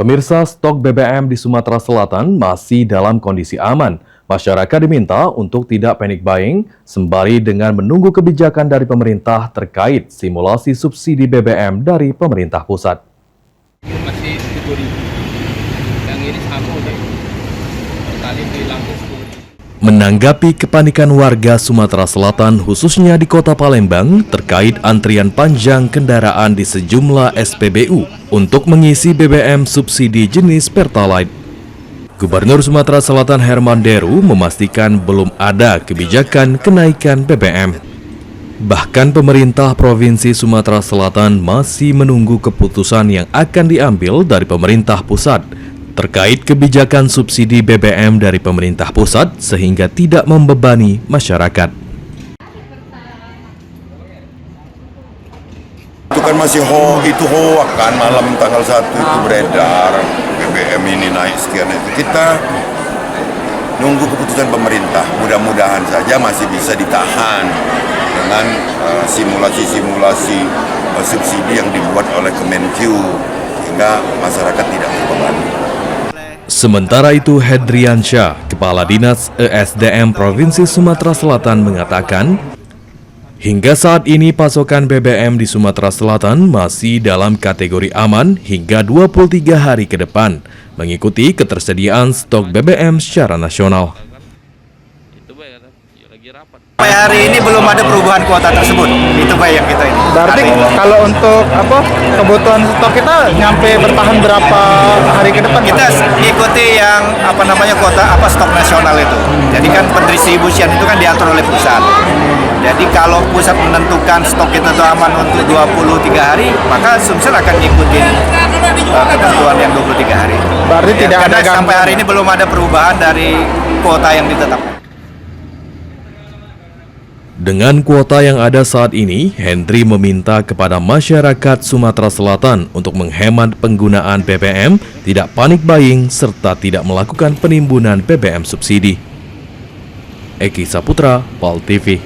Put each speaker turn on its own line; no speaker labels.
Pemirsa, stok BBM di Sumatera Selatan masih dalam kondisi aman. Masyarakat diminta untuk tidak panic buying, sembari dengan menunggu kebijakan dari pemerintah terkait simulasi subsidi BBM dari pemerintah pusat.
Masih 7.000. Yang ini sama deh. Kali bilang 10.000.
Menanggapi kepanikan warga Sumatera Selatan khususnya di kota Palembang terkait antrian panjang kendaraan di sejumlah SPBU untuk mengisi BBM subsidi jenis Pertalite. Gubernur Sumatera Selatan Herman Deru memastikan belum ada kebijakan kenaikan BBM. Bahkan pemerintah Provinsi Sumatera Selatan masih menunggu keputusan yang akan diambil dari pemerintah pusat terkait kebijakan subsidi BBM dari pemerintah pusat sehingga tidak membebani masyarakat.
Itu kan masih hoak kan, malam tanggal 1 itu beredar BBM ini naik sekian itu. Kita nunggu keputusan pemerintah, mudah-mudahan saja masih bisa ditahan dengan simulasi-simulasi subsidi yang dibuat oleh Kemenkyu sehingga masyarakat tidak terbebani.
Sementara itu, Hedriansyah, Kepala Dinas ESDM Provinsi Sumatera Selatan mengatakan, hingga saat ini pasokan BBM di Sumatera Selatan masih dalam kategori aman hingga 23 hari ke depan, mengikuti ketersediaan stok BBM secara nasional.
Sampai hari ini belum ada perubahan kuota tersebut. Itu Pak yang kita ini.
Berarti kalau untuk kebutuhan stok kita nyampe bertahan berapa hari ke depan?
Kita ikuti yang kuota stok nasional itu. Jadi kan pendistribusian itu kan diatur oleh pusat. Jadi kalau pusat menentukan stok kita itu aman untuk 23 hari, maka Sumsel akan ikutin ketentuan yang 23 hari.
Berarti tidak ada
karena sampai hari ini belum ada perubahan dari kuota yang ditetapkan.
Dengan kuota yang ada saat ini, Hendri meminta kepada masyarakat Sumatera Selatan untuk menghemat penggunaan BBM, tidak panik buying, serta tidak melakukan penimbunan BBM subsidi. Eki Saputra, PAL TV.